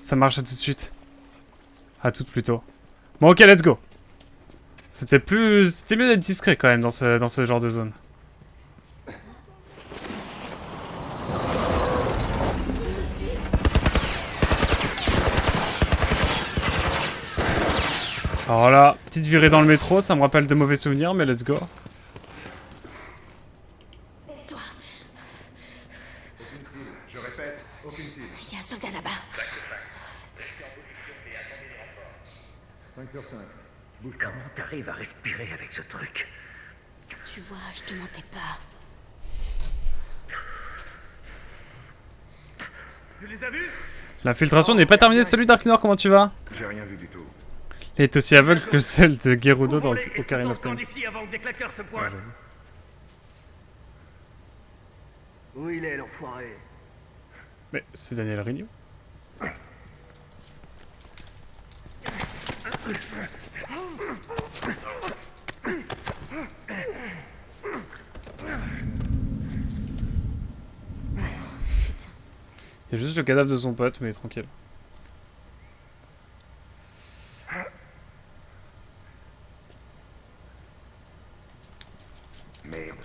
Ça marche, à tout de suite. À toutes plutôt. Bon, ok, let's go. C'était mieux d'être discret quand même dans ce genre de zone. Alors là, petite virée dans le métro, ça me rappelle de mauvais souvenirs, mais let's go. Toi. Aucune cible. Je répète, aucune cible. Il y a un soldat là-bas. 5 sur 5. Bouge pas. Comment t'arrives à respirer avec ce truc? Tu vois, je te mentais pas. Tu les as vus? L'infiltration n'est pas terminée. Salut Darknor, comment tu vas? J'ai rien vu du tout. Il est aussi aveugle que celle de Gerudo dans Ocarina of Time. Ici avant que des claqueurs se pointent. Où il est, l'enfoiré? Mais c'est Daniel Rigno. Il y a juste le cadavre de son pote, mais tranquille. Merde.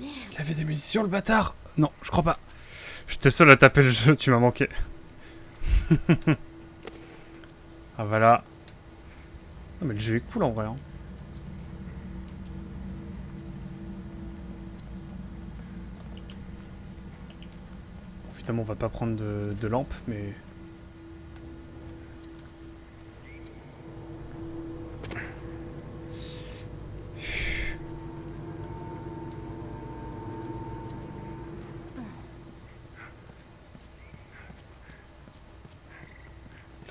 Il avait des munitions, le bâtard! Non, je crois pas. J'étais seul à taper le jeu, tu m'as manqué. Ah voilà. Non mais le jeu est cool en vrai. Hein. Évidemment on va pas prendre de lampe, mais...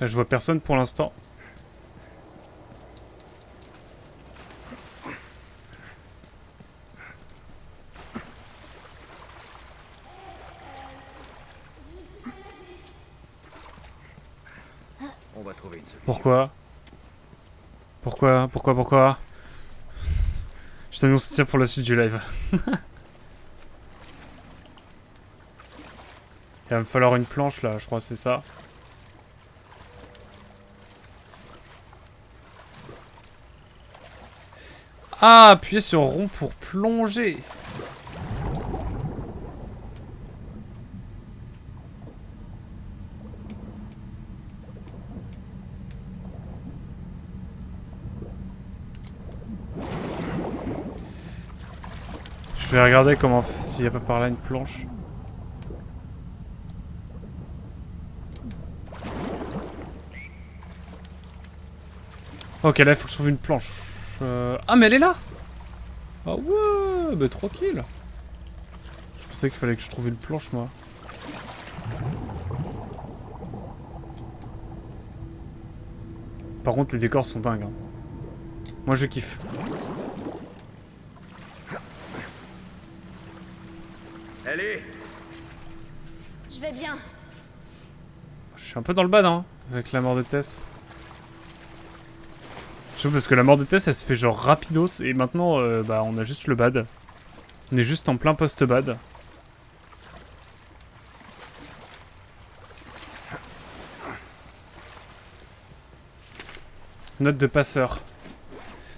Là je vois personne pour l'instant. On va trouver une solution. Pourquoi? Pourquoi? Je t'annonce ça pour la suite du live. Il va me falloir une planche là, je crois que c'est ça. Ah, appuyez sur rond pour plonger. Je vais regarder comment s'il n'y a pas par là une planche. Ok, là il faut que je trouve une planche. Ah mais elle est là. Ah ouais, bah tranquille. Je pensais qu'il fallait que je trouve une planche moi. Par contre les décors sont dingues. Hein. Moi je kiffe. Allez. Je vais bien. Je suis un peu dans le bad hein, avec la mort de Tess. Je sais parce que la mort de Tess elle se fait genre rapidos et maintenant bah on a juste le bad. On est juste en plein post-bad. Note de passeur.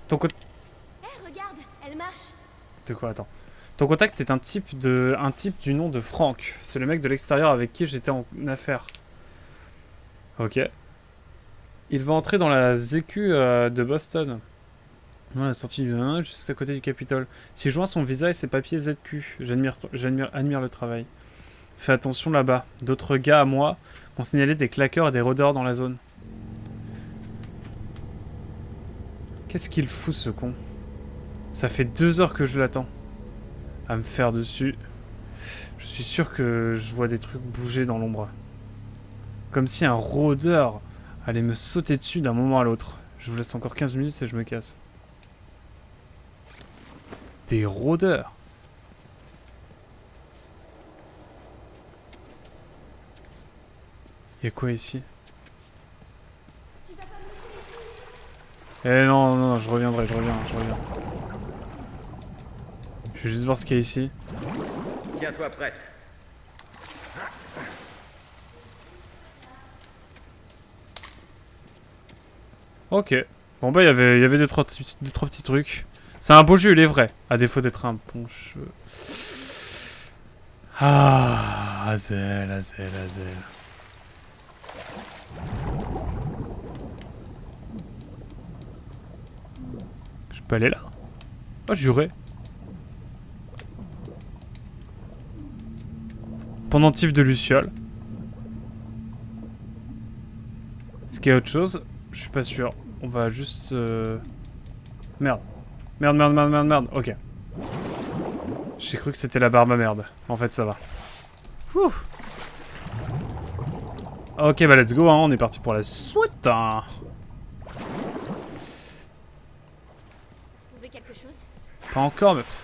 Ton co... Hé, regarde, elle marche. De quoi? Attends. Ton contact est un type du nom de Frank. C'est le mec de l'extérieur avec qui j'étais en affaire. Ok. Il va entrer dans la ZQ de Boston. Non, la sortie du 1, juste à côté du Capitole. S'il joint son visa et ses papiers ZQ. J'admire le travail. Fais attention là-bas. D'autres gars à moi m'ont signalé des claqueurs et des rôdeurs dans la zone. Qu'est-ce qu'il fout ce con? Ça fait 2 heures que je l'attends. À me faire dessus. Je suis sûr que je vois des trucs bouger dans l'ombre. Comme si un rôdeur allait me sauter dessus d'un moment à l'autre. Je vous laisse encore 15 minutes et je me casse. Des rôdeurs. Y'a quoi ici? Tu vas Eh non, non, je reviendrai, je reviens. Je vais juste voir ce qu'il y a ici. Tiens-toi prête. Ok. Bon bah il y avait des trois petits trucs. C'est un beau jeu, il est vrai. À défaut d'être un bon jeu. Ah, Hazel. Je peux aller là? Oh, juré. Pendentif de Luciole. Est-ce qu'il y a autre chose? Je suis pas sûr. On va juste... Merde. Merde. Ok. J'ai cru que c'était la barbe à merde. En fait, ça va. Ouh. Ok, bah let's go, hein. On est parti pour la suite. Hein. Trouver quelque chose? Pas encore, meuf.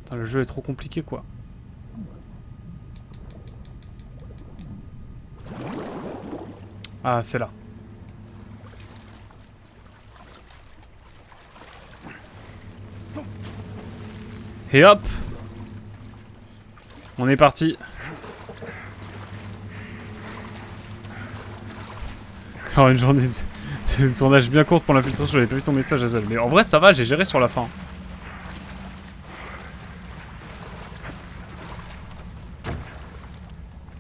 Putain, le jeu est trop compliqué, quoi. Ah, c'est là. Et hop! On est parti. Alors, une journée de tournage bien courte pour l'infiltration. J'avais pas vu ton message, Hazel. Mais en vrai, ça va, j'ai géré sur la fin.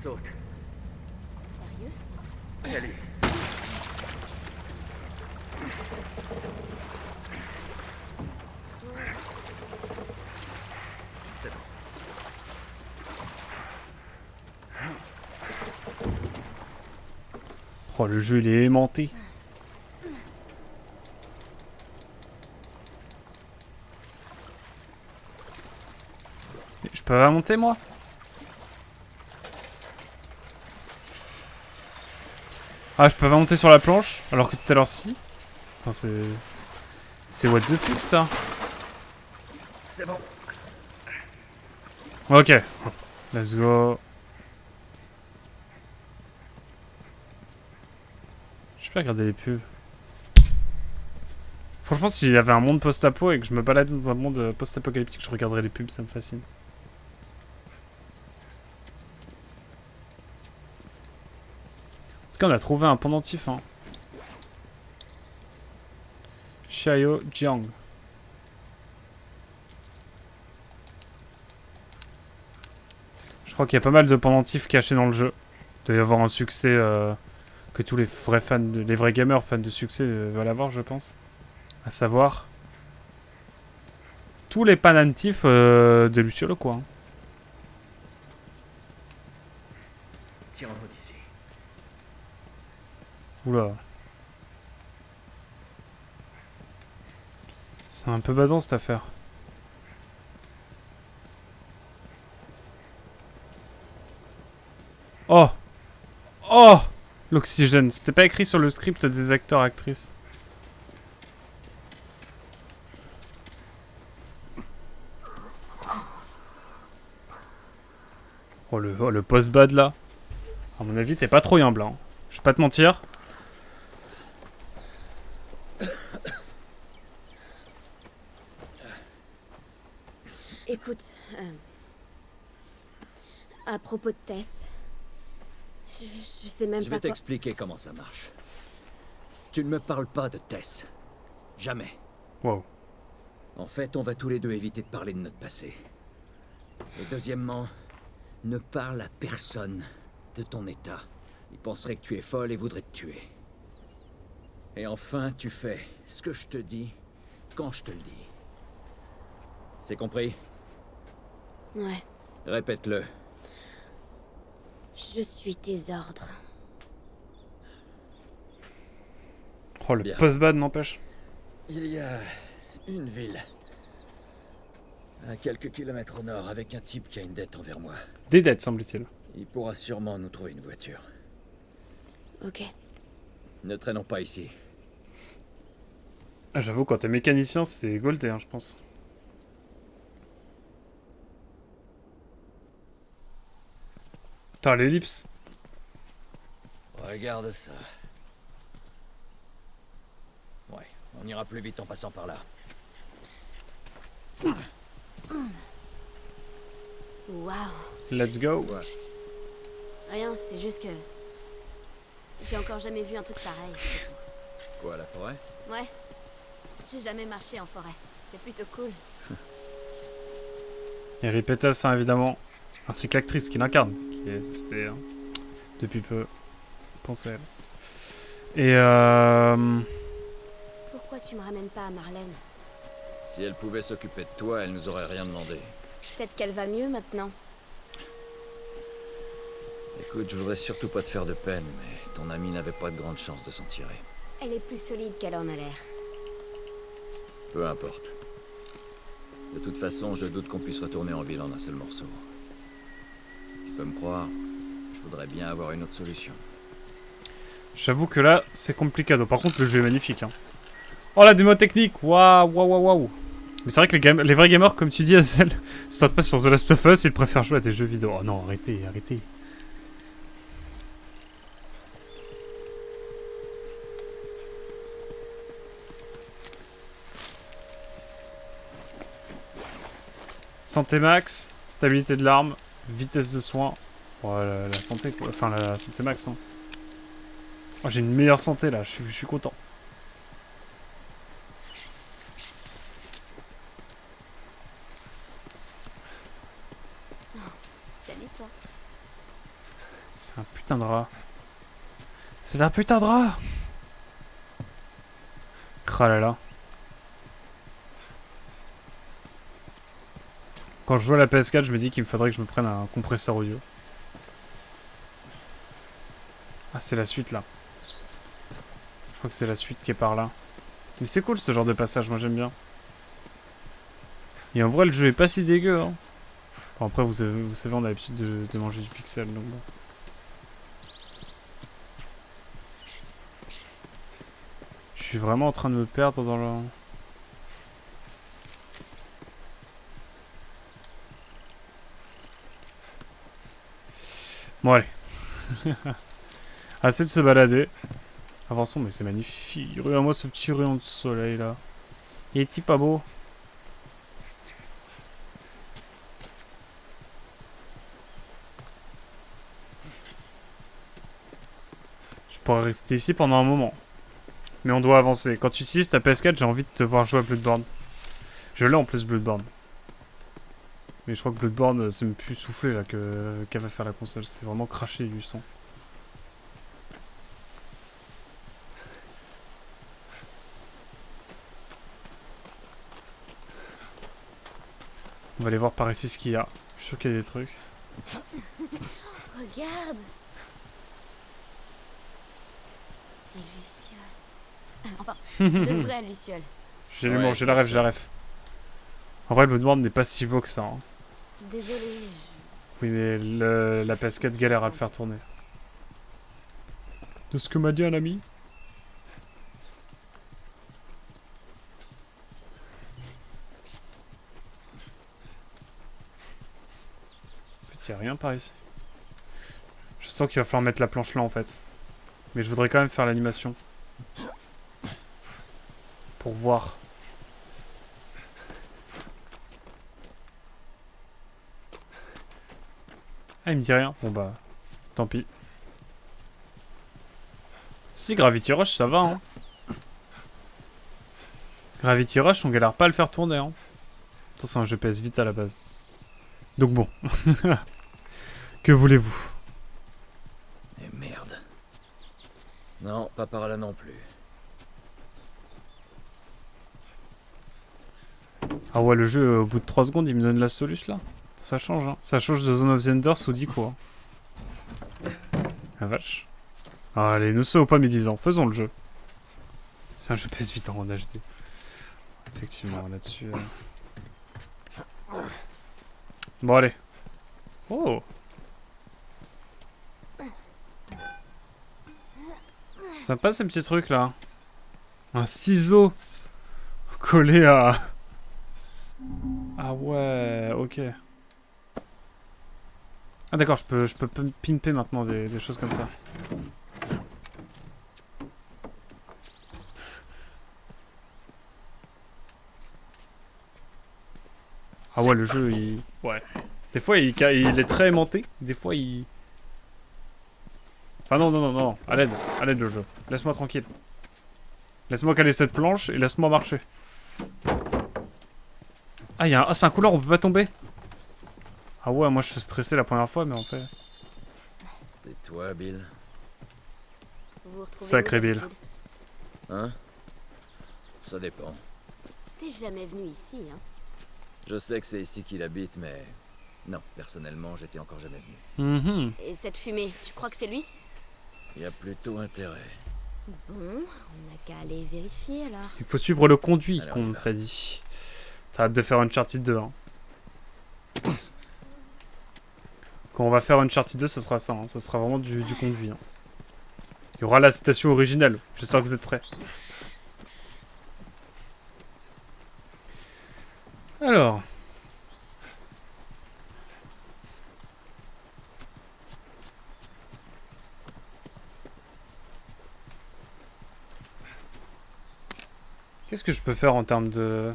Saute. Sérieux? Allez. C'est bon. Oh, le jeu, il est aimanté. Mais je peux pas monter, moi? Ah, je peux pas monter sur la planche? Alors que tout à l'heure, si. Enfin, c'est... C'est what the fuck, ça? C'est bon. Ok. Let's go. Je peux regarder les pubs. Franchement, s'il y avait un monde post-apo et que je me baladais dans un monde post-apocalyptique, je regarderais les pubs, ça me fascine. En tout cas, on a trouvé un pendentif, hein. Xiao Jiang. Je crois qu'il y a pas mal de pendentifs cachés dans le jeu. Il doit y avoir un succès que tous les vrais fans, les vrais gamers fans de succès veulent avoir, je pense. À savoir... tous les pendentifs de Luciole, quoi. Hein. Tiens en route ici. Oula. C'est un peu badant cette affaire. Oh! Oh! L'oxygène. C'était pas écrit sur le script des acteurs-actrices. Oh le post-bad là. À mon avis, t'es pas trop humble. Hein. Je vais pas te mentir. Écoute, à propos de Tess, je sais même Je pas vais quoi... t'expliquer comment ça marche. Tu ne me parles pas de Tess. Jamais. Wow. En fait, on va tous les deux éviter de parler de notre passé. Et deuxièmement, ne parle à personne de ton état. Il penserait que tu es folle et voudrait te tuer. Et enfin, tu fais ce que je te dis quand je te le dis. C'est compris? Ouais, Répète-le. je suis tes ordres. Oh le Bien. post-bad n'empêche. Il y a une ville. À quelques kilomètres au nord, avec un type qui a une dette envers moi. Des dettes, semble-t-il. Il pourra sûrement nous trouver une voiture. Ok. Ne traînons pas ici. Ah, j'avoue, quand t'es mécanicien, c'est goldé, hein, je pense. Putain, l'ellipse. Regarde ça. Ouais, on ira plus vite en passant par là. Waouh. Let's go. Ouais. Rien, c'est juste que... J'ai encore jamais vu un truc pareil. c'est tout. Quoi, la forêt? Ouais. J'ai jamais marché en forêt. C'est plutôt cool. Et Ripetas, hein, évidemment. Ainsi que l'actrice qui l'incarne. Qui est restée depuis peu. Pensez à elle. Et Pourquoi tu me ramènes pas à Marlène? Si elle pouvait s'occuper de toi, elle nous aurait rien demandé. Peut-être qu'elle va mieux maintenant. Écoute, je voudrais surtout pas te faire de peine, mais ton ami n'avait pas de grande chance de s'en tirer. Elle est plus solide qu'elle en a l'air. Peu importe. De toute façon, je doute qu'on puisse retourner en ville en un seul morceau. Tu peux me croire, je voudrais bien avoir une autre solution. j'avoue que là, c'est complicado. Par contre, le jeu est magnifique. Hein. Oh, la démo technique. Waouh, waouh, waouh, waouh. Mais c'est vrai que les vrais gamers, comme tu dis, Azel, se tentent pas sur The Last of Us, ils préfèrent jouer à des jeux vidéo. Oh non, arrêtez, arrêtez. Santé max, stabilité de l'arme, vitesse de soin. Oh, la santé quoi. Enfin, la santé max. Hein. Oh, j'ai une meilleure santé là, je suis content. Salut toi. C'est un putain de rat. C'est un putain de rat. Oh là là. Quand je joue à la PS4, je me dis qu'il me faudrait que je me prenne un compresseur audio. Ah, c'est la suite là. Je crois que c'est la suite qui est par là. Mais c'est cool ce genre de passage, moi j'aime bien. Et en vrai, le jeu est pas si dégueu. Hein. Bon, après, vous savez, on a l'habitude de manger du pixel, donc bon. Je suis vraiment en train de me perdre dans le... Bon, allez. Assez de se balader. Avançons, mais c'est magnifique. Regarde-moi ce petit rayon de soleil là. Il est-il pas beau? Je pourrais rester ici pendant un moment. Mais on doit avancer. Quand tu utilises ta PS4, j'ai envie de te voir jouer à Bloodborne. Je l'ai en plus, Bloodborne. Mais je crois que Bloodborne, c'est même plus soufflé là qu'elle va faire la console. C'est vraiment craché du son. On va aller voir par ici ce qu'il y a. Je suis sûr qu'il y a des trucs. Regarde. Des lucioles. Enfin, de vraies lucioles. J'ai l'humour, j'ai la rêve, j'ai la rêve. En vrai, le Bloodborne n'est pas si beau que ça. Hein. Désolée. Oui, mais la PS4 galère à le faire tourner. De ce que m'a dit un ami. En fait, il n'y a rien par ici. Je sens qu'il va falloir mettre la planche là en fait. Mais je voudrais quand même faire l'animation. Pour voir. Ah, il me dit rien. Bon bah, tant pis. Si, Gravity Rush, ça va, hein. Gravity Rush, on galère pas à le faire tourner, hein. Attends, c'est un jeu PS Vita à la base. Donc bon. Que voulez-vous? Et merde. Non, pas par là non plus. Ah ouais, le jeu, au bout de 3 secondes, il me donne la soluce, là. Ça change, hein. Ça change de Zone of the Enders ou d'Ico, hein. La vache. Ah, allez, ne soyons pas médisants. Faisons le jeu. C'est un jeu PS Vita en HD. Effectivement, là-dessus... Bon, allez. Oh! Sympa ces petits trucs là. Un ciseau collé à... Ah ouais, ok. Ah d'accord, je peux pimper maintenant des choses comme ça. Ah ouais, le jeu, il... Ouais. Des fois, il est très aimanté. Des fois, il... Ah non, non, non, non. À l'aide le jeu. Laisse-moi tranquille. Laisse-moi caler cette planche et laisse-moi marcher. Ah, c'est un couloir, on peut pas tomber. Ah ouais, moi je suis stressé la première fois, mais en fait... C'est toi, Bill. Vous vous retrouvez Sacré où, Bill. d'habitude? Hein? Ça dépend. T'es jamais venu ici, hein? Je sais que c'est ici qu'il habite, mais... Non, personnellement, j'étais encore jamais venu. Mhm. Et cette fumée, tu crois que c'est lui? Il y a plutôt intérêt. Bon, on n'a qu'à aller vérifier alors. Il faut suivre le conduit, Allez, on y qu'on va. t'a dit. T'as hâte de faire Uncharted 2, hein. Quand on va faire Uncharted 2, ce sera ça, hein. Ça sera vraiment du conduit, hein. Il y aura la citation originale. J'espère que vous êtes prêts. Alors... Qu'est-ce que je peux faire en termes de...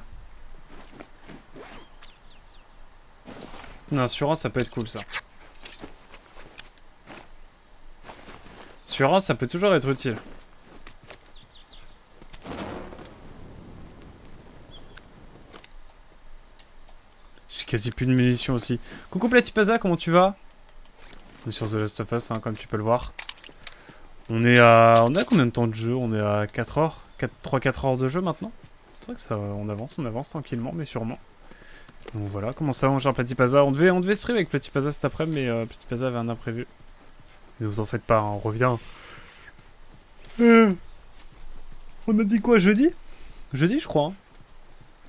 Une assurance, ça peut être cool, ça. Assurance, ça peut toujours être utile. J'ai quasi plus de munitions aussi. Coucou Platipaza, comment tu vas? On est sur The Last of Us, hein, comme tu peux le voir. On est à combien de temps de jeu? On est à 4 heures 3-4 heures de jeu maintenant. C'est vrai que ça, on avance tranquillement, mais sûrement. Donc voilà, comment ça va mon cher Platipaza? On devait stream avec Platipaza cet après-midi, mais Platipaza avait un imprévu. Ne vous en faites pas, hein, on revient. On a dit quoi, jeudi? Jeudi, je crois. Hein.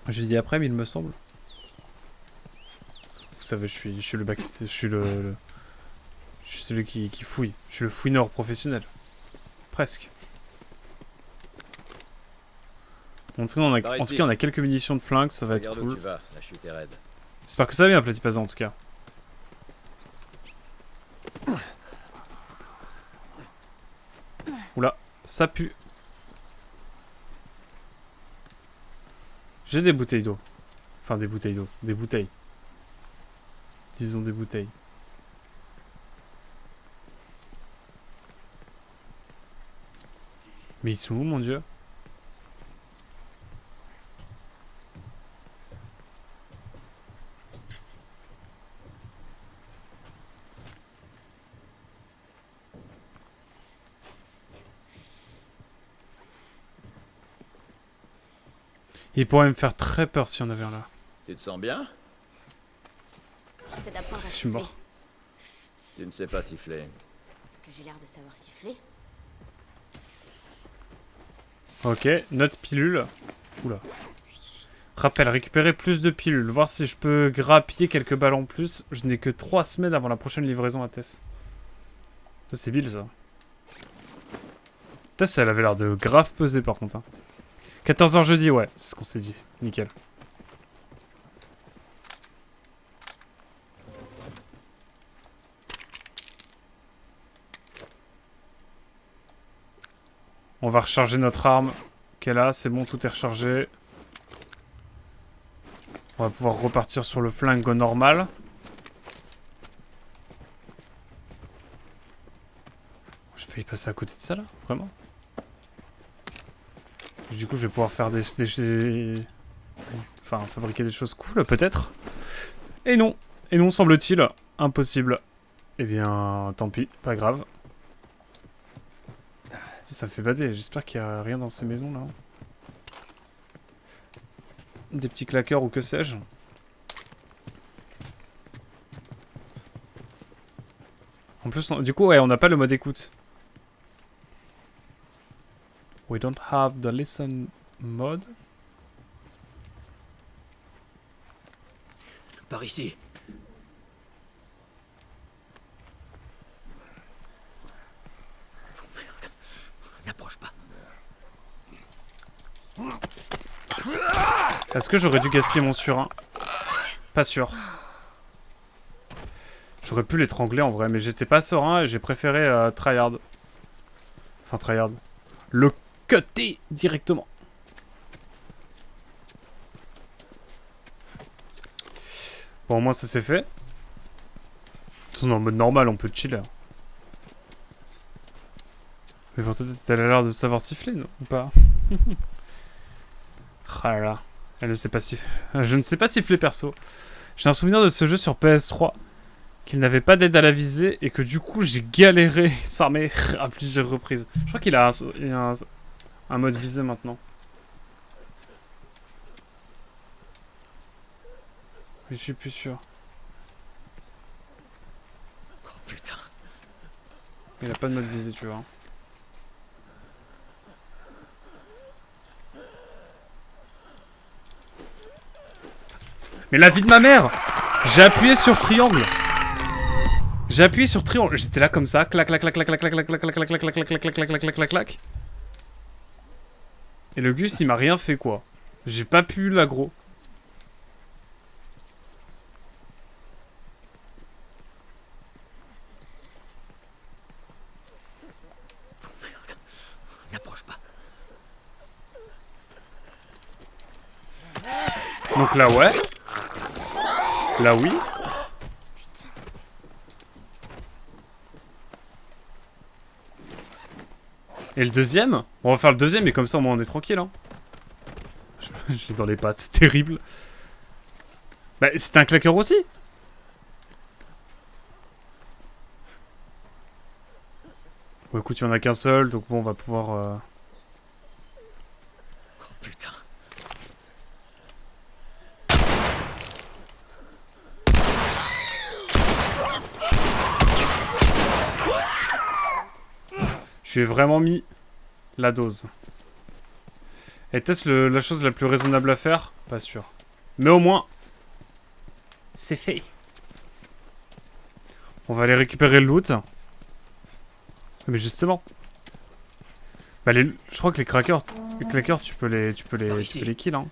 Jeudi après-midi, il me semble. Vous savez, je suis le backstage, je suis je suis celui qui fouille. Je suis le fouineur professionnel. Presque. En tout cas, on a quelques munitions de flingue, ça va être Regarde où cool. tu vas, la chute est raide. J'espère que ça va bien, Platipaza, en tout cas. Oula, ça pue. J'ai des bouteilles d'eau. Enfin, des bouteilles d'eau. Des bouteilles. Disons des bouteilles. Mais ils sont où, mon dieu? Il pourrait me faire très peur si on avait un là. Tu te sens bien? J'essaie d'apprendre à Je suis siffler. mort. Tu ne sais pas siffler. Est-ce que j'ai l'air de savoir siffler? Ok, note pilule. Oula. Rappel, récupérer plus de pilules. Voir si je peux grappiller quelques balles en plus. Je n'ai que 3 semaines avant la prochaine livraison à Tess. Ça, c'est Bill, ça. Tess, elle avait l'air de grave peser, par contre. Hein. 14h jeudi, ouais. C'est ce qu'on s'est dit. Nickel. On va recharger notre arme. Qu'elle a, c'est bon, tout est rechargé. On va pouvoir repartir sur le flingue normal. J'ai failli passer à côté de ça là, vraiment. Du coup, je vais pouvoir faire enfin, fabriquer des choses cool, peut-être. Et non, semble-t-il, impossible. Eh bien, tant pis, pas grave. Ça me fait bader, j'espère qu'il n'y a rien dans ces maisons là. Des petits claqueurs ou que sais-je. En plus, du coup, ouais, on n'a pas le mode écoute. We don't have the listen mode. Par ici. Oh merde. N'approche pas. Est-ce que j'aurais dû gaspiller mon surin? Pas sûr. J'aurais pu l'étrangler en vrai, mais j'étais pas serein et j'ai préféré tryhard. Enfin, tryhard. Le cutter directement. Bon, au moins ça c'est fait. Tout en mode normal, on peut chiller. Mais pour toi, elle a l'air de savoir siffler, non? Ou pas? Ah là là. Elle ne sait pas siffler. Je ne sais pas siffler perso. J'ai un souvenir de ce jeu sur PS3. Qu'il n'avait pas d'aide à la visée et que du coup j'ai galéré s'armer à plusieurs reprises. Je crois qu'il a un mode visée maintenant. Mais je suis plus sûr. Oh putain. Il a pas de mode visée, tu vois. Mais la vie de ma mère! J'ai appuyé sur triangle. J'ai appuyé sur triangle. J'étais là comme ça, clac clac clac clac clac clac clac clac clac clac clac clac clac clac clac clac clac clac. Et le Gus il m'a rien fait quoi. J'ai pas pu l'aggro. N'approche pas. Donc là ouais. Là oui. Et le deuxième? Bon, on va faire le deuxième et comme ça au moins on est tranquille hein. Je l'ai dans les pattes, c'est terrible. Bah c'était un claqueur aussi. Bon écoute, il y en a qu'un seul, donc bon on va pouvoir... Oh putain. Je lui ai vraiment mis la dose. Était-ce la chose la plus raisonnable à faire? Pas sûr. Mais au moins, c'est fait. On va aller récupérer le loot. Mais justement. Bah je crois que les claqueurs, tu peux les kill hein.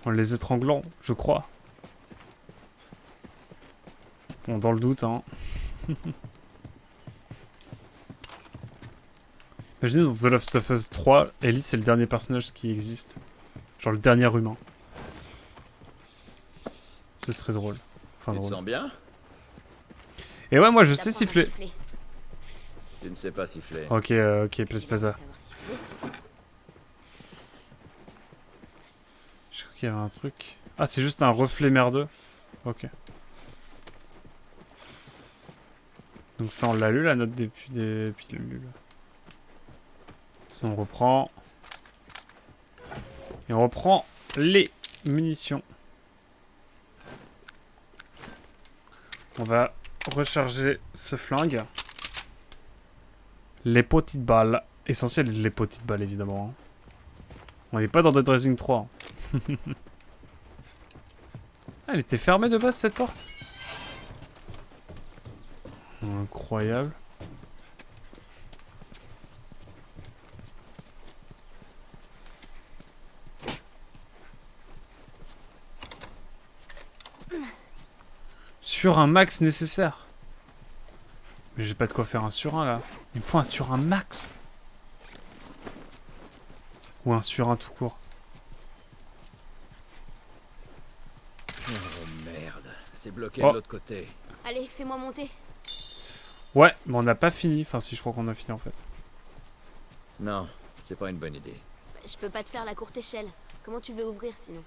En les étranglant, je crois. Bon, dans le doute hein. Imaginez dans The Last of Us 3, Ellie c'est le dernier personnage qui existe. Genre le dernier humain. Ce serait drôle. Enfin Tu te drôle. sens bien? Et ouais, moi je sais T'apprends à siffler. Tu ne sais pas siffler. Ok, ok, place plaza. Savoir siffler. Je crois qu'il y avait un truc. Ah, c'est juste un reflet merdeux. Ok. Donc ça on l'a lu la note depuis le lu. Ça on reprend. Et on reprend les munitions. On va recharger ce flingue. Les petites balles. Essentiel les petites balles évidemment. On n'est pas dans Dead Rising 3. Ah, elle était fermée de base cette porte. Incroyable. Sur un max nécessaire. Mais j'ai pas de quoi faire un sur un là. Il me faut un sur un max. Ou un sur un tout court. Oh merde. C'est bloqué Oh. de l'autre côté. Allez, fais-moi monter. Ouais, mais on n'a pas fini. Enfin si, je crois qu'on a fini en fait. Non, c'est pas une bonne idée. Je peux pas te faire la courte échelle. Comment tu veux ouvrir sinon?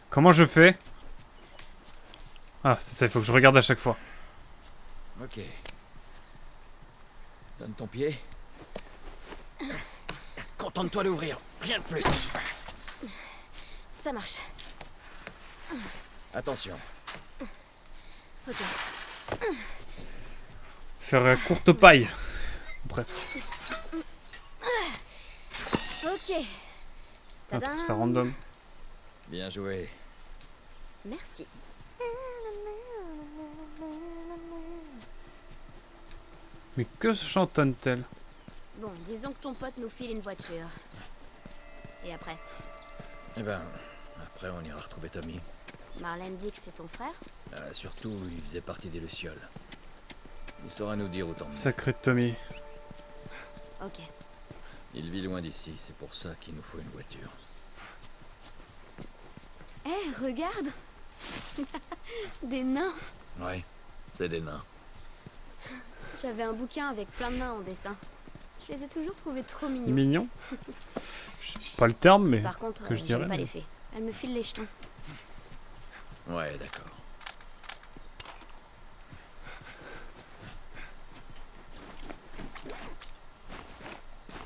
Comment je fais? Ah, c'est ça, il faut que je regarde à chaque fois. Ok. Donne ton pied. Contente-toi d'ouvrir. Rien de plus. Ça marche. Attention. Ok. Faire courte paille. Presque. Ok. Ah, Tadam. ça random. Bien joué. Merci. Mais que chantonne-t-elle? Bon, disons que ton pote nous file une voiture. Et après, Eh ben, après on ira retrouver Tommy. Marlène dit que c'est ton frère? Surtout, il faisait partie des Lucioles. Il saura nous dire où t'en es. Sacré Tommy. Ok. Il vit loin d'ici, c'est pour ça qu'il nous faut une voiture. Hé, regarde! Des nains! Ouais, c'est des nains. J'avais un bouquin avec plein de nains en dessin. Je les ai toujours trouvés trop mignons. Mignon. Je sais pas le terme, mais Par contre, que je j'aime dirais. pas mais- les fées. Elles me filent les jetons. Ouais, d'accord.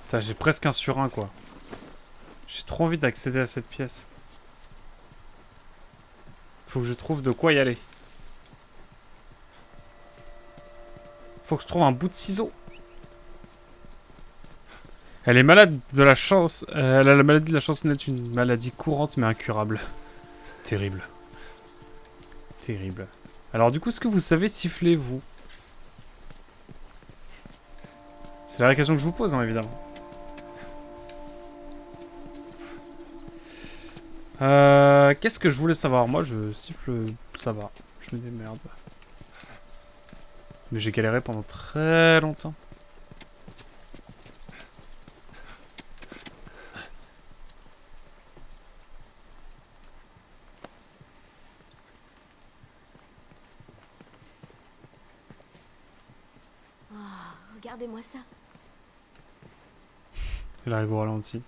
Putain, j'ai presque un sur un, quoi. J'ai trop envie d'accéder à cette pièce. Faut que je trouve de quoi y aller. Faut que je trouve un bout de ciseau. Elle est malade de la chance. Elle a la maladie de la chansonnette, une maladie courante mais incurable. Terrible. Terrible. Alors du coup, est-ce que vous savez siffler, vous? C'est la vraie question que je vous pose, hein, évidemment. Qu'est-ce que je voulais savoir? Moi, je siffle, ça va. Je me démerde. Mais j'ai galéré pendant très longtemps. Oh, regardez-moi ça. Il arrive au ralenti.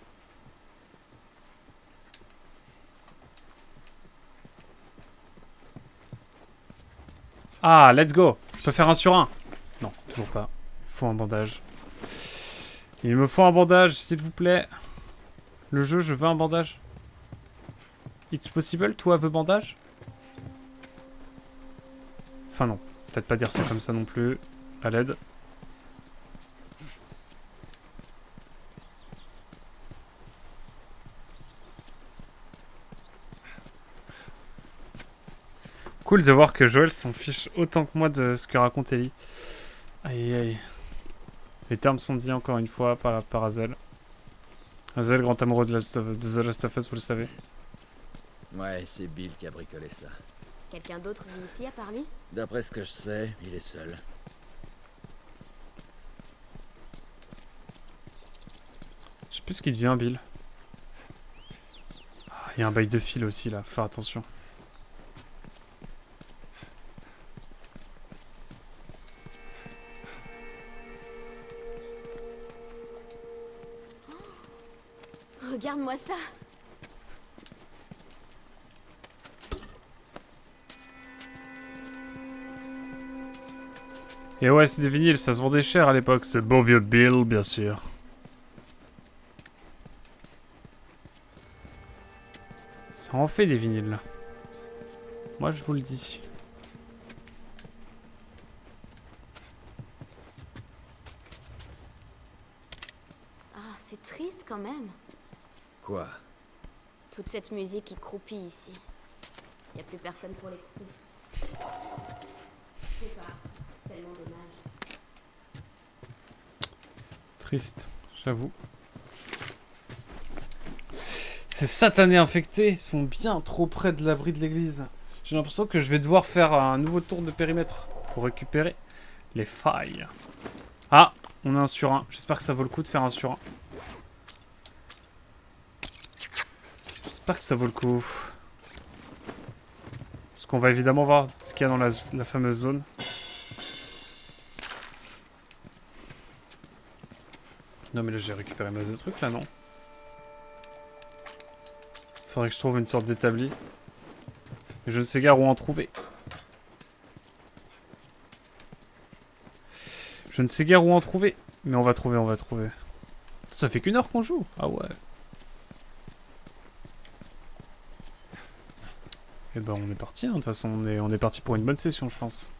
Ah, let's go! Je peux faire un sur un. Non, toujours pas. Il faut un bandage. Il me faut un bandage, s'il vous plaît. Le jeu, je veux un bandage. It's possible, toi veux bandage? Enfin non, peut-être pas dire ça comme ça non plus. À l'aide. Cool de voir que Joël s'en fiche autant que moi de ce que raconte Ellie. Aïe aïe. Les termes sont dits encore une fois par Hazel. Hazel, grand amoureux de The Last of Us, vous le savez. Ouais, c'est Bill qui a bricolé ça. Quelqu'un d'autre vit ici à part lui? D'après ce que je sais, il est seul. Je sais plus ce qui devient, Bill. Ah, il y a un bail de fil aussi là, faut faire attention. Regarde-moi ça! Et ouais, c'est des vinyles, ça se vendait cher à l'époque. Ce beau vieux Bill, bien sûr. Ça en fait des vinyles là. Moi je vous le dis. Ah, c'est triste quand même. Quoi? Toute cette musique qui croupit ici. Y a plus personne pour l'écouter. Je sais pas, c'est tellement dommage. Triste, j'avoue. Ces satanés infectés sont bien trop près de l'abri de l'église. J'ai l'impression que je vais devoir faire un nouveau tour de périmètre pour récupérer les failles. Ah, on a un sur un. J'espère que ça vaut le coup de faire un sur un. J'espère que ça vaut le coup. Parce qu'on va évidemment voir ce qu'il y a dans la fameuse zone. Non mais là j'ai récupéré masse de trucs là, non? Faudrait que je trouve une sorte d'établi. Mais je ne sais guère où en trouver. Je ne sais guère où en trouver. Mais on va trouver, on va trouver. Ça fait qu'1 heure qu'on joue. Ah ouais. Et ben on est parti, hein. De toute façon on est parti pour une bonne session je pense.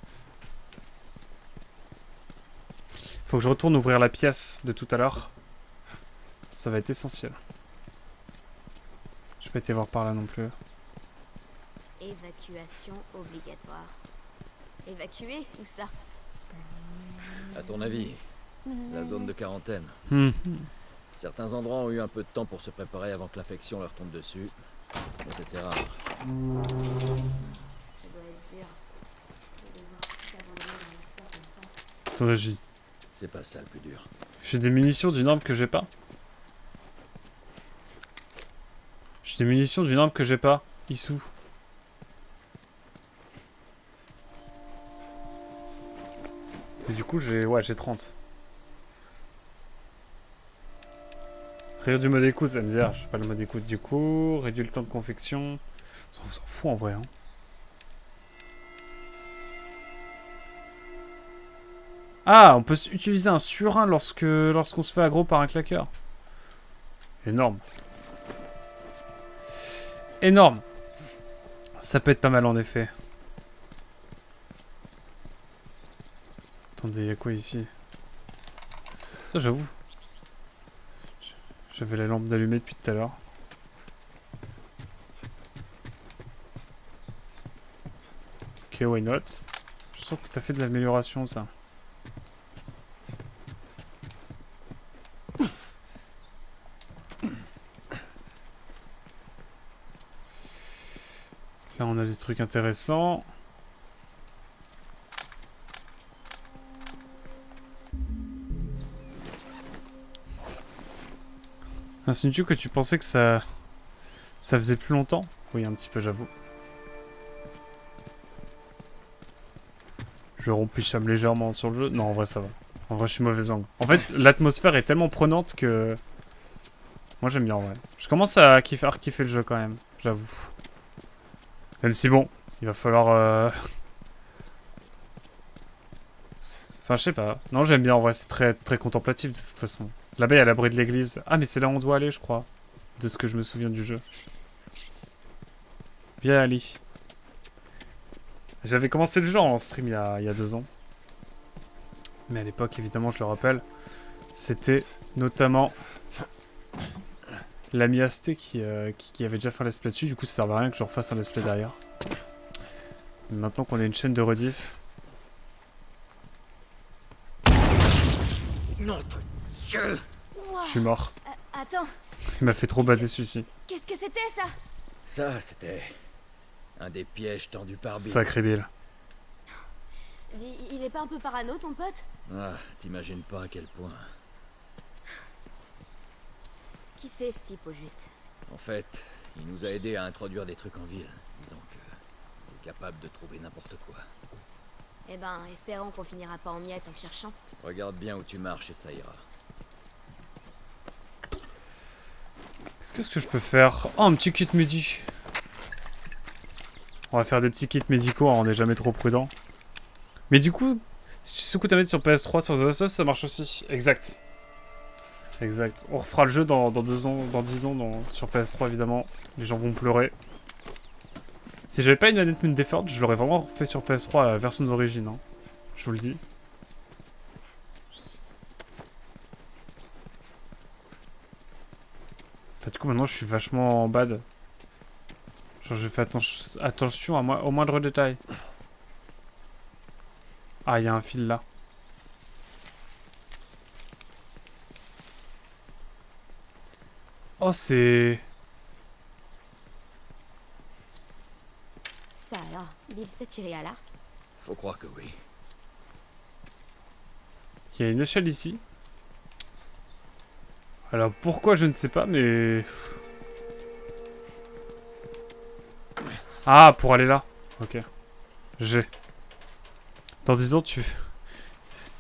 Faut que je retourne ouvrir la pièce de tout à l'heure. Ça va être essentiel. Je vais pas été voir par là non plus. Évacuation obligatoire. Évacuer? Où ça? À ton avis, la zone de quarantaine. Hmm. Certains endroits ont eu un peu de temps pour se préparer avant que l'infection leur tombe dessus. Mais c'était rare. Ça doit être dur. De devoir s'abandonner dans leur circonstance. Attends, C'est pas ça le plus dur. j'ai des munitions d'une arme que j'ai pas. J'ai des munitions d'une arme que j'ai pas. Issou. Et du coup, j'ai 30. Rire du mode écoute, ça me dit, ah, je sais pas le mode écoute du coup. Réduit le temps de confection. On s'en fout en vrai. Hein. Ah, on peut utiliser un surin lorsqu'on se fait aggro par un claqueur. Énorme. Énorme. Ça peut être pas mal en effet. Attendez, il y a quoi ici? Ça, j'avoue. J'avais la lampe d'allumée depuis tout à l'heure. Ok, why not? Je trouve que ça fait de l'amélioration, ça. Là, on a des trucs intéressants. Insinues-tu que tu pensais que ça faisait plus longtemps? Oui, un petit peu, j'avoue. Je rompichame légèrement sur le jeu. Non, en vrai, ça va. En vrai, je suis mauvais angle. En fait, l'atmosphère est tellement prenante que... Moi, j'aime bien, en vrai. Je commence à kiffer le jeu, quand même. J'avoue. Même si, bon, il va falloir... Enfin, je sais pas. Non, j'aime bien, en vrai. C'est très, très contemplatif, de toute façon. Là-bas, il y a l'abri de l'église. Ah, mais c'est là où on doit aller, je crois. De ce que je me souviens du jeu. Viens, Ali. J'avais commencé le jeu en stream il y a 2 ans. Mais à l'époque, évidemment, je le rappelle, c'était notamment l'ami Asté qui avait déjà fait un let's play dessus. Du coup, ça servait à rien que je refasse un let's play derrière. Mais maintenant qu'on a une chaîne de rediff... Notre Dieu! Wow. Je suis mort. Attends, Il m'a fait trop bader celui-ci. qu'est-ce que c'était ça? Ça, c'était un des pièges tendus par Bill. Sacré Bill. Dis, il est pas un peu parano ton pote? Ah, t'imagines pas à quel point. Qui c'est ce type au juste? En fait, il nous a aidés à introduire des trucs en ville. Disons qu'il est capable de trouver n'importe quoi. Eh ben, espérons qu'on finira pas en miettes en cherchant. Regarde bien où tu marches et ça ira. Qu'est-ce que je peux faire? Oh, un petit kit médi. On va faire des petits kits médicaux, hein, on n'est jamais trop prudent. Mais du coup, si tu secoues ta manette sur PS3, sur The Last of Us, ça marche aussi. Exact. Exact. On refera le jeu dans 2 ans, dans 10 ans, sur PS3 évidemment. Les gens vont pleurer. Si j'avais pas une manette Moon Default, je l'aurais vraiment fait sur PS3 à la version d'origine. Hein. Je vous le dis. Du coup, maintenant, je suis vachement bad. Genre, je fais attention à moi, au moindre détail. Ah, il y a un fil là. Oh, c'est... Ça alors, Bill s'est tiré à l'arc. Faut croire que oui. Il y a une échelle ici. Alors, pourquoi, je ne sais pas, mais... Ah, pour aller là. Ok. J'ai. Dans 10 ans, tu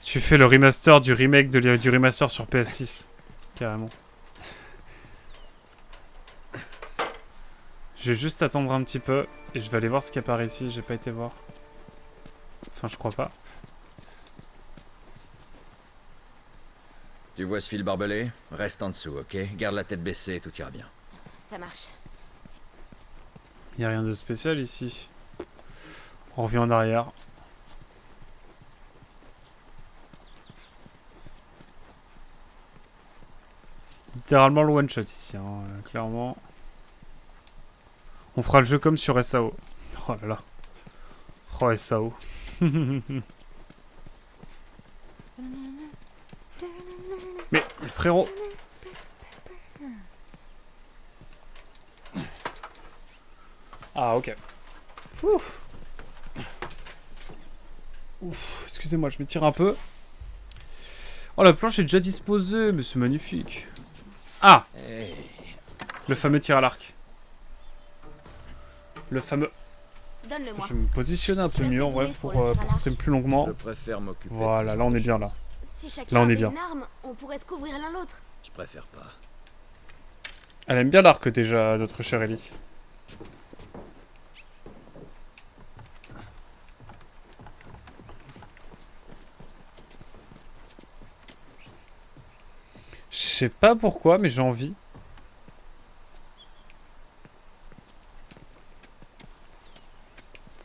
fais le remaster du remake du remaster sur PS6. Carrément. Je vais juste attendre un petit peu. Et je vais aller voir ce qui apparaît ici. J'ai pas été voir. Enfin, je crois pas. Tu vois ce fil barbelé? Reste en dessous, ok? Garde la tête baissée et tout ira bien. Ça marche. Il n'y a rien de spécial ici. On revient en arrière. Littéralement le one shot ici, hein, clairement. On fera le jeu comme sur SAO. Oh là là. Oh SAO. Mais, frérot. Ah, ok. Ouf. Ouf, excusez-moi, je m'étire un peu. Oh, la planche est déjà disposée, mais c'est magnifique. Ah, Hey, le fameux tir à l'arc. Le fameux... Donne-le-moi. Je vais me positionner un peu Je mieux en fais vrai rouler pour, pour le tir à pour l'arc. stream plus longuement. je préfère m'occuper. de Voilà, ce là on genre est de bien choses. là. Si chacun Là, on est avait bien. une arme, on pourrait se couvrir l'un l'autre. Je préfère pas. Elle aime bien l'arc déjà, notre chère Ellie. Je sais pas pourquoi, mais j'ai envie.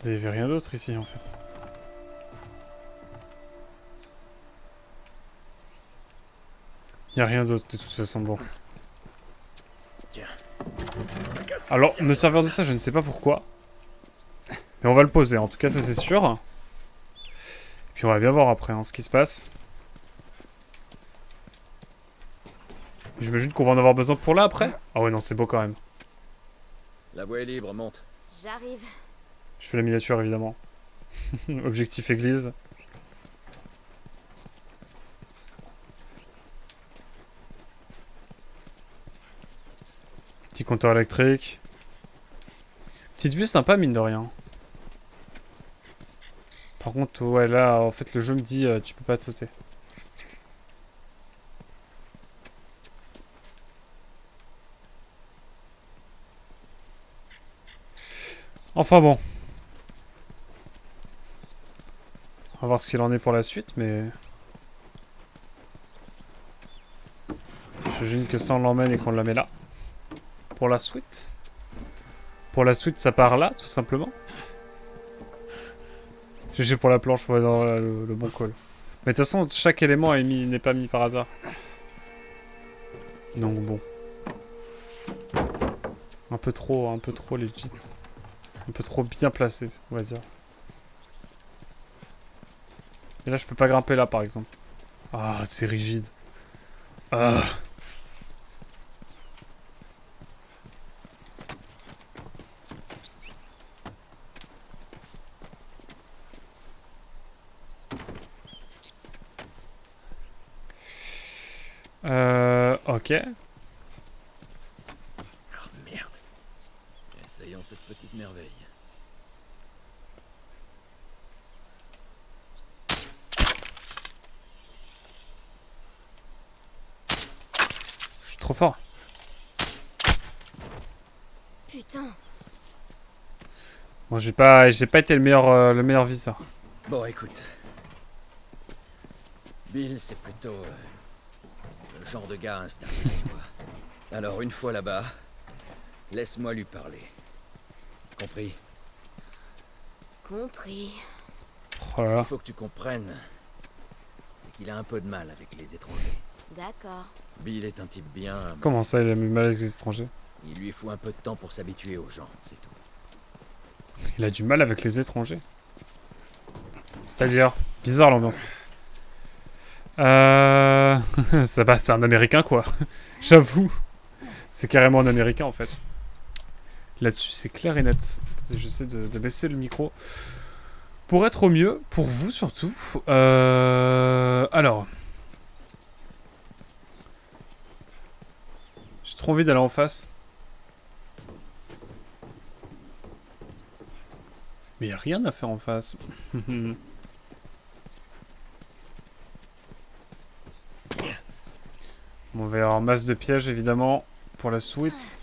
Il n'y avait rien d'autre ici en fait. Il n'y a rien d'autre de toute façon, bon. Tiens. Alors, me servir de ça, je ne sais pas pourquoi. Mais on va le poser, en tout cas ça c'est sûr. Et puis on va bien voir après hein, ce qui se passe. J'imagine qu'on va en avoir besoin pour là après. Ah ouais non c'est beau quand même. La voie est libre, monte. J'arrive. Je fais la miniature évidemment. Objectif église. Petit compteur électrique. Petite vue sympa mine de rien. Par contre ouais là en fait le jeu me dit tu peux pas te sauter. Enfin bon. On va voir ce qu'il en est pour la suite, mais... J'imagine que ça on l'emmène et qu'on la met là. Pour la suite. Pour la suite ça part là, tout simplement. GG pour la planche, ouais, dans le bon call. Mais de toute façon, chaque élément n'est pas mis par hasard. Donc bon. Un peu trop legit. Un peu trop bien placé, on va dire. Et là, je peux pas grimper là, par exemple. Ah, c'est rigide. Ah. Ok. Oh merde. Essayons cette petite merveille. Je suis trop fort. Putain. Bon, j'ai pas été le meilleur viseur. Bon, écoute. Bill, c'est plutôt le genre de gars installé, tu vois. Alors, une fois là-bas, laisse-moi lui parler. Compris? Compris. Oh là Ce là. qu'il faut que tu comprennes, c'est qu'il a un peu de mal avec les étrangers. D'accord. Bill est un type bien... Comment ça, il a mis mal avec les étrangers? Il lui faut un peu de temps pour s'habituer aux gens, c'est tout. Il a du mal avec les étrangers. C'est-à-dire, bizarre l'ambiance. Ça va, c'est un Américain quoi. J'avoue. C'est carrément un Américain en fait. Là-dessus, c'est clair et net. Attendez, j'essaie de baisser le micro. Pour être au mieux, pour vous surtout. Alors. J'ai trop envie d'aller en face. Mais y a rien à faire en face. Bon, on va y avoir masse de pièges évidemment pour la suite.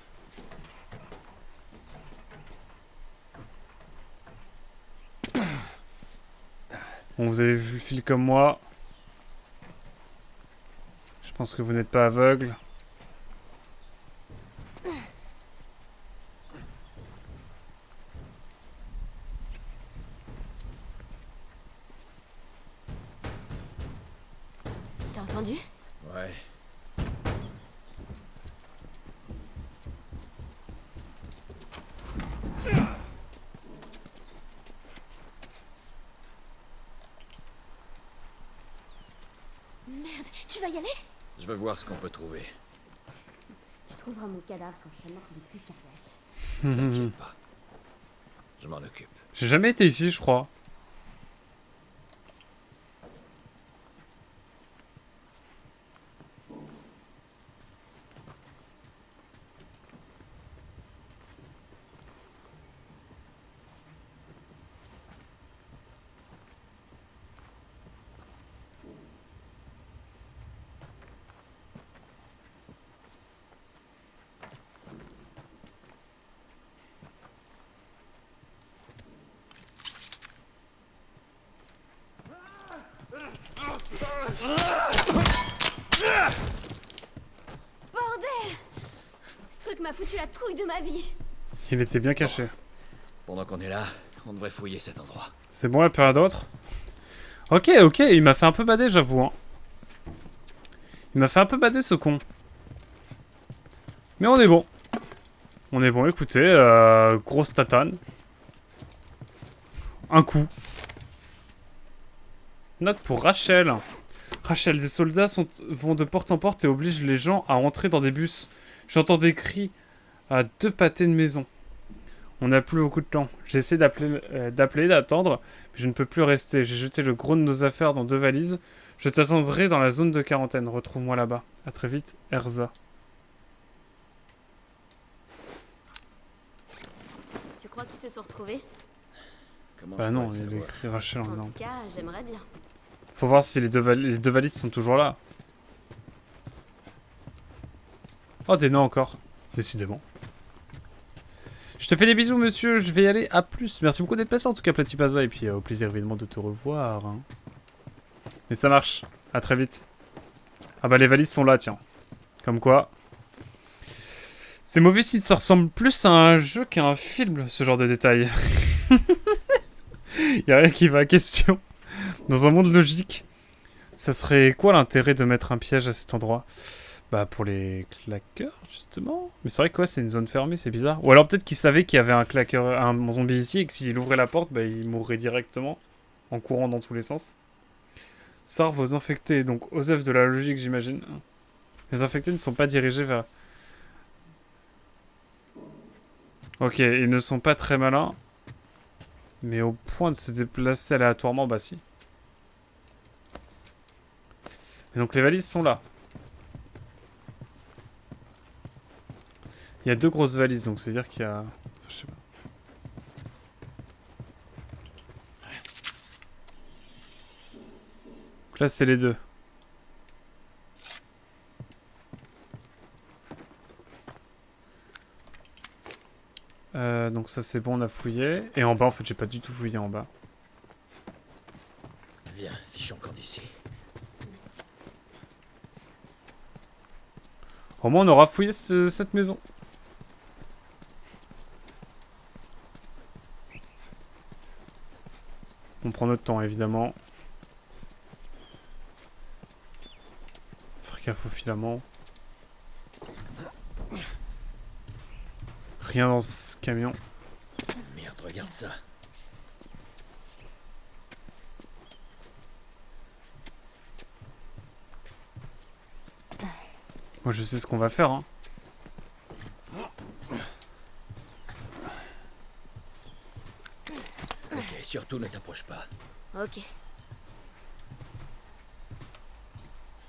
Bon, vous avez vu le fil comme moi. Je pense que vous n'êtes pas aveugle. T'as entendu? Ouais. Merde, tu vas y aller? Je veux voir ce qu'on peut trouver. Tu trouveras mon cadavre quand je serai mort depuis sa T'inquiète pas. Je m'en occupe. J'ai jamais été ici, je crois. Bordel! Ce truc m'a foutu la trouille de ma vie. Il était bien caché. Pendant qu'on est là, on devrait fouiller cet endroit. C'est bon, il n'y a rien d'autre. Ok, ok, il m'a fait un peu bader, j'avoue. Hein. Il m'a fait un peu bader, ce con. Mais on est bon. On est bon, écoutez, grosse tatane. Un coup. Note pour Rachel. Rachel, des soldats vont de porte en porte et obligent les gens à entrer dans des bus. J'entends des cris à 2 pâtés de maison. On n'a plus beaucoup de temps. J'essaie d'appeler, d'attendre, mais je ne peux plus rester. J'ai jeté le gros de nos affaires dans 2 valises. Je t'attendrai dans la zone de quarantaine. Retrouve-moi là-bas. À très vite, Erza. Tu crois qu'ils se sont retrouvés? Comment Bah je non, pourrais il a savoir? écrit Rachel en En dedans. tout cas, j'aimerais bien. Faut voir si les deux valises sont toujours là. Oh, des noms encore. Décidément. Je te fais des bisous, monsieur. Je vais y aller. À plus. Merci beaucoup d'être passé, en tout cas, Platypaza. Et puis, au plaisir, évidemment, de te revoir. Hein. Mais ça marche. À très vite. Ah bah, les valises sont là, tiens. Comme quoi. C'est mauvais si ça ressemble plus à un jeu qu'à un film, ce genre de détails. Y'a rien qui va à question. Dans un monde logique, ça serait quoi l'intérêt de mettre un piège à cet endroit? Bah pour les claqueurs justement. Mais c'est vrai que ouais, c'est une zone fermée, c'est bizarre. Ou alors peut-être qu'il savait qu'il y avait un claqueur, un zombie ici et que s'il ouvrait la porte, bah il mourrait directement en courant dans tous les sens. Sarve aux infectés, donc Osef de la logique j'imagine. Les infectés ne sont pas dirigés vers... Ok, ils ne sont pas très malins. Mais au point de se déplacer aléatoirement, bah si. Et donc les valises sont là. Il y a 2 grosses valises, donc ça veut dire qu'il y a... Enfin, je sais pas. Donc là, c'est les 2. Donc ça c'est bon, on a fouillé. Et en bas, en fait, j'ai pas du tout fouillé en bas. Viens, fichons camp d'ici. Au moins, on aura fouillé cette maison. On prend notre temps, évidemment. Faire gaffe aux filaments. Rien dans ce camion. Merde, regarde ça. Moi, je sais ce qu'on va faire, hein. Ok, surtout ne t'approche pas. Ok.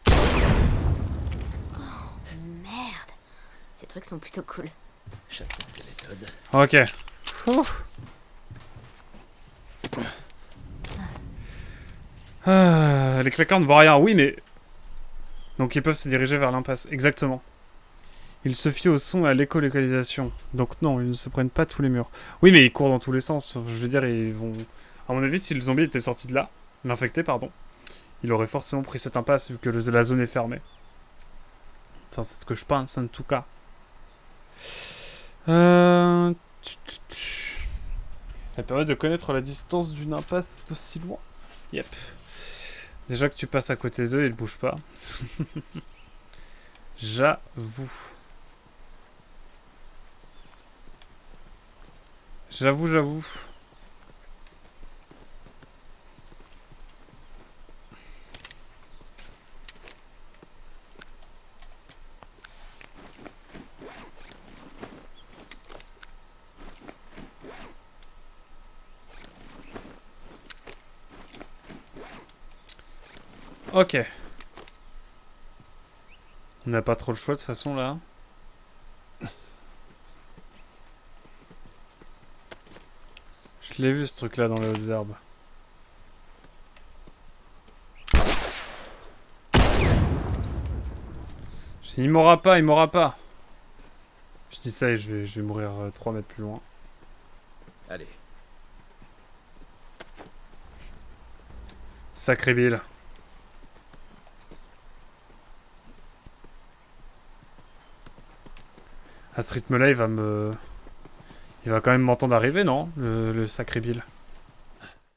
Oh, merde. Ces trucs sont plutôt cool. Chacun ses méthodes. Ok. Ouf. Ah, les claqueurs ne voient rien. Oui, mais... Donc ils peuvent se diriger vers l'impasse. Exactement. Ils se fient au son et à l'écolocalisation. Donc non, ils ne se prennent pas tous les murs. Oui, mais ils courent dans tous les sens. Je veux dire, ils vont... À mon avis, si le zombie était sorti de là, l'infecté, pardon, il aurait forcément pris cette impasse vu que la zone est fermée. Enfin, c'est ce que je pense, en tout cas. Ça permet de connaître la distance d'une impasse d'aussi loin. Yep. Déjà que tu passes à côté d'eux, ils bougent pas. J'avoue. J'avoue. Ok. On n'a pas trop le choix de toute façon là. Je l'ai vu ce truc là dans les hautes herbes. Il m'aura pas, il m'aura pas. Je dis ça et je vais mourir 3 mètres plus loin. Allez. Sacré Bill. À ce rythme-là, il va quand même m'entendre arriver, non le sacré Bill.